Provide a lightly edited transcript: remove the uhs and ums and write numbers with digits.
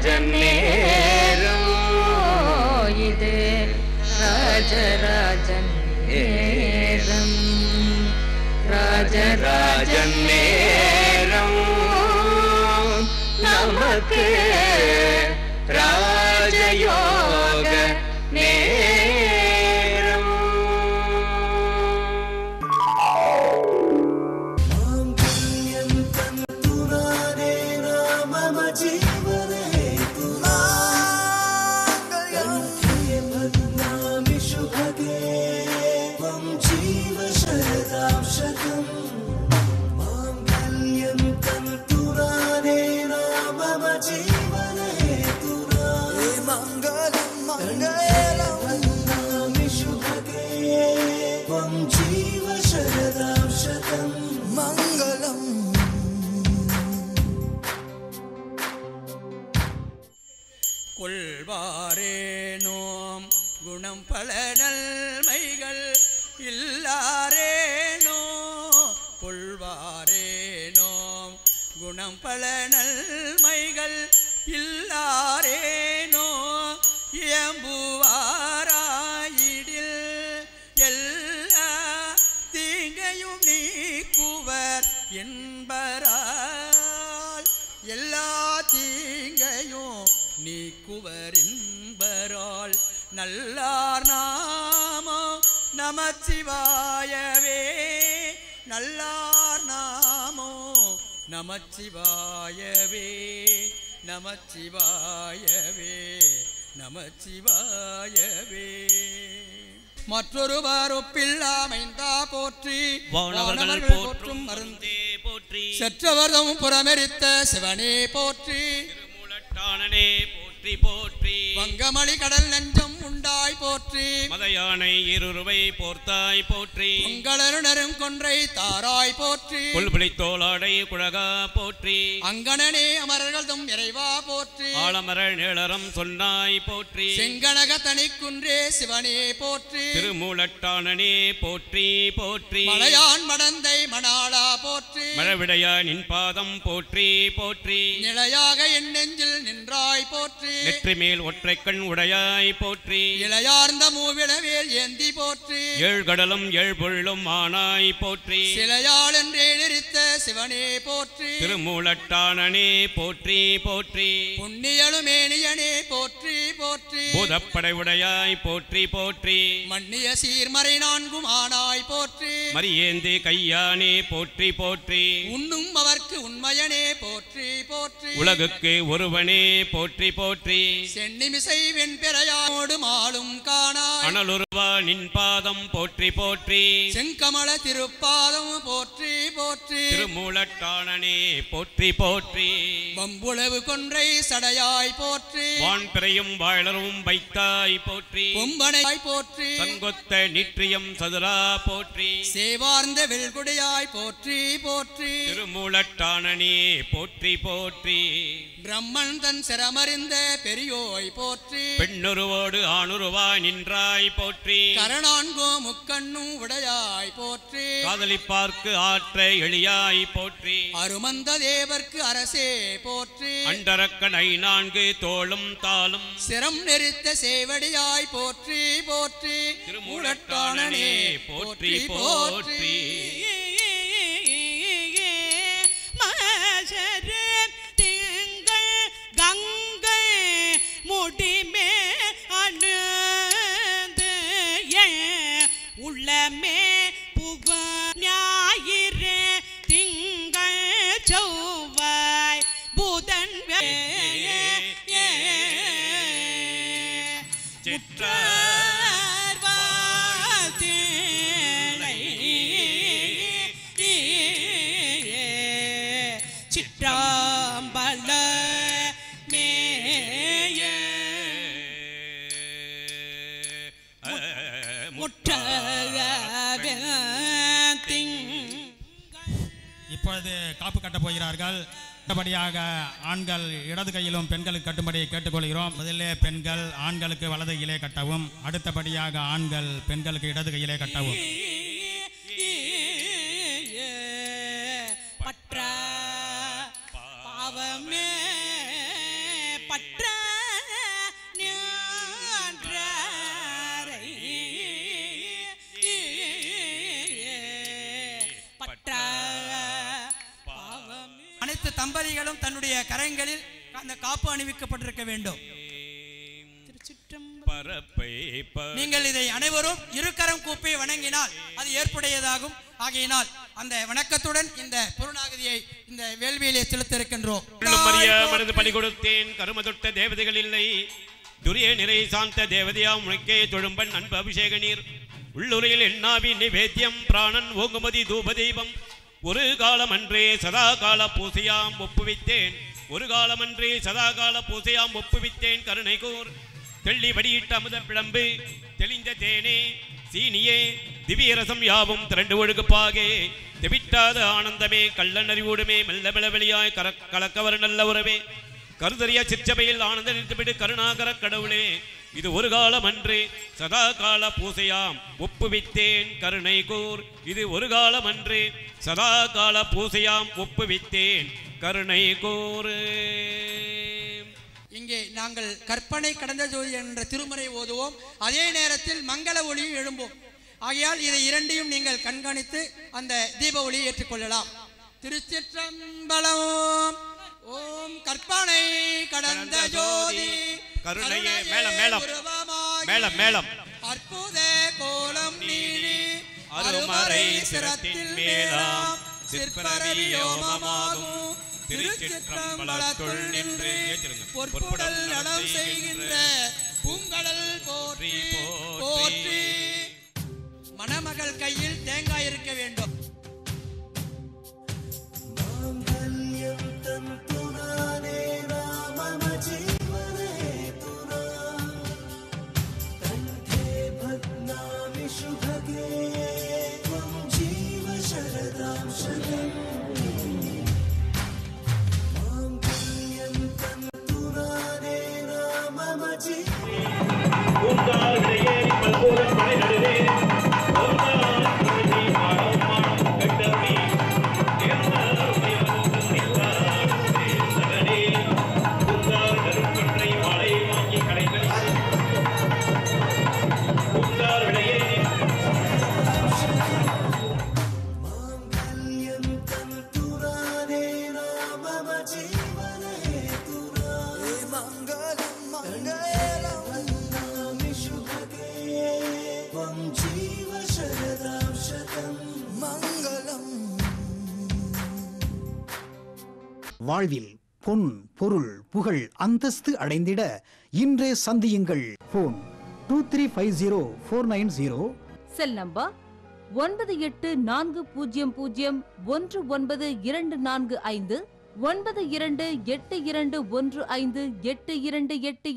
ராஜராஜன் நேரம் இது ராஜராஜன் நேரம் ராஜராஜன் நேரம் நமக்கு ராஜயோக நேரம் மாங்கல்யம் தந்துரானே மம ஜீவனே மாங்கல்யம் பத்மாமி சுபகே त्वं जीव शरदां शतं माङ्गल्यं तन्तुराने मम जीवने तुरा मङ्गलं मङ्गलं वन्दामि शुभगे त्वं जीव शरदां शतं मङ्गलम् கொள்வாரேனோம் குணம் பல நன்மைகள் இல்லாரேனோ கொள்வாரேனோம் குணம் பல நன்மைகள் இல்லாரேனோ இயம்புவாராயிடில் எல்லா தீங்கையும் நீக்குவர் என்பரால் எல்லா தீங்கையும் நீக்குவர் என்பரால் நல்லார் நாமோ நமச்சிவாயவே நல்லார் நாமோ நமச்சிவாயவே நமச்சிவாயவே நமச்சிவாயவே மற்றொருவர் ஒப்பில்லாமைந்தா போற்றி வானவர்கள் போற்றும் மருந்தே போற்றி செற்றவர்தம் புறமெரித்த சிவனே போற்றி திருமூலட்டானனே போற்றி போற்றி வங்கமளி கடல் நெஞ்சம் உண்டாய் போற்றி மதயானை இருருவை போர்த்தாய் போற்றி உங்களருணரும் கொன்றை தாராய் போற்றி கொள்புளி தோளாடை குழகா போற்றி அங்கணனே அமரர்கள் தம் இறைவா போற்றி ஆலமர நிழறம் சொன்னாய் போற்றி செங்கனக தனிக்குன்றே சிவனே போற்றி திருமூலட்டானனே போற்றி போற்றி மலையான் மடந்தை மணாளா போற்றி மழவிடையா நின் பாதம் போற்றி போற்றி நிலையாக என் நெஞ்சில் நின்றாய் போற்றி நெற்றி மேல் ஒற்றைக்கண் உடையாய் போற்றி இளையார்ந்த மூவிடவேல் ஏந்தி போற்றி ஏழ்கடலும் ஏழ்பொருளும் ஆனாய் போற்றி சிலையாள் என்றே நிறுத்த சிவனே போற்றி திருமூலட்டானனே போற்றி போற்றி புண்ணியலுமேனியனே போற்றி போற்றி பூதப்படை உடையாய் போற்றி போற்றி மன்னிய சீர்மறை நான்கும் ஆனாய் போற்றி மரியேந்தி கையானே போற்றி போற்றி உண்ணும் அவர்க்கு உண்மையனே போற்றி போற்றி உலகுக்கு ஒருவனே போற்றி போற்றி சென்னிமிசை வெண்பிறையாமோடு மாலும் காணாய் அனலுருவா நின் பாதம் போற்றி போற்றி செங்கமல திருப்பாதம் போற்றி போற்றி திருமூலட்டானனே போற்றி போற்றி வம்புளவு கொன்றை சடையாய் போற்றி வான்பிறையும் வாழரும் வைத்தாய் போற்றி கொம்பனையாய் போற்றி தங்கொத்த நிற்றியம் சதுரா போற்றி சேவார்ந்த வெல்குடையாய் போற்றி போற்றி திருமூலட்டானனே போற்றி போற்றி பிரம்மன் தன் சிரமறிந்த பெரியோய் போற்றி பெண்ணுருவோடு ஆணுருவாய் நின்றாய் போற்றி கரணான்கோ முக்கண்ணும் உடையாய் போற்றி காதலிப்பார்க்கு ஆற்ற எளியாய் போற்றி அருமந்த தேவர்க்கு அரசே போற்றி அண்டரக்கண் 4 தோளும் தாளும் சிரம் நெறித்த சேவடியாய் போற்றி போற்றி திருமூலட்டானனே போற்றி போற்றி முடிமே அணுந்து உள்ளமே புக ஞாயிறு திங்கள் செவ்வாய் புதன் சிற்றாம்பல இப்பொழுது காப்பு கட்டப் போகிறார்கள். அடுத்தபடியாக ஆண்கள் இடது கையிலும் பெண்களுக்கு கட்டும்படி கேட்டுக்கொள்கிறோம். முதல்ல பெண்கள் ஆண்களுக்கு வலது கையிலே கட்டவும், அடுத்தபடியாக ஆண்கள் பெண்களுக்கு இடது கையிலே கட்டவும். பற்ற பாவமே பட்ட தம்பதிகளும் தன்னுடைய கரங்களில் அந்த காப்பு அணிவிக்கப்பட்டிருக்க வேண்டும். நீங்கள் இதை அனைவரும் இருகரம் கூப்பி வணங்கினால் அது ஏற்புடையதாகும். ஆகையினால் அந்த வணக்கத்துடன் இந்த புறநாகதியை இந்த வேள்வியிலே செலுத்த இருக்கின்றோம். மனது பலி கொடுத்தேன், கரும தொட்ட தேவதைகள் இல்லை, துரிய நிறை சாந்த தேவதையாம் உனக்கே தொழும்பன் அன்பு அபிஷேக நீர் உள்ளுரையில் எண்ணாவி நிவேத்தியம் பிராணன் ஓங்குமதி தூப தெய்வம் ஒரு காலமன்றே சதா கால பூசையாம் ஒப்புவித்தேன், ஒரு காலமன்றே சதா கால பூசையாம் ஒப்புவித்தேன். கருணை கூர் தெள்ளி வடியிட்ட அமுத பிளம்பு தெளிந்த தேனே சீனியே திவ்ய ரசம் யாவும் திரண்டு ஒழுகுப்பாகே தெவிட்டாத ஆனந்தமே கள்ளன் அறிவோடுமே மெல்ல மெளவெளியாய் கலக்கவர் நல்ல உறவே கருதறிய சிற்சபையில் ஆனந்த நிறுத்திவிடு கருணாகர கடவுளே இது ஒரு காலம் அன்று சதா கால பூசையாம் ஒப்புவித்தேன். கருணை கூர் இது ஒரு காலம் அன்று சதா கால பூசையாம் ஒப்புவித்தேன். கருணை கூர். இங்கே நாங்கள் கற்பனை கடந்த ஜோதி என்ற திருமுறை ஓதுவோம், அதே நேரத்தில் மங்கள ஒளியும் எழும்போம். ஆகையால் இதை இரண்டையும் நீங்கள் கண்காணித்து அந்த தீப ஒளியை ஏற்றுக்கொள்ளலாம். திருச்சிற்றம்பலம். ஓம் கற்பனை கடந்த ஜோதி கருணையே மேளம் மேளம் மேளம் மேளம் அற்புத கோலம் நீடி அருமறை சிரத்தின் மேலாம் சிற்பரவியோமமாகும் திருச்சிற்றம்பலத்துள் நின்று பொற்புடல் நடம் செய்கின்ற பூங்கடல் போற்றி போற்றி. மணமகள் கையில் தேங்காய் இருக்க வேண்டும். வாழ்வில் பொன் பொருள் புகழ் அந்தஸ்து அடைந்திட இன்றே சந்தியுங்கள். Phone 23504990, cell number 9840019245, 9282215828.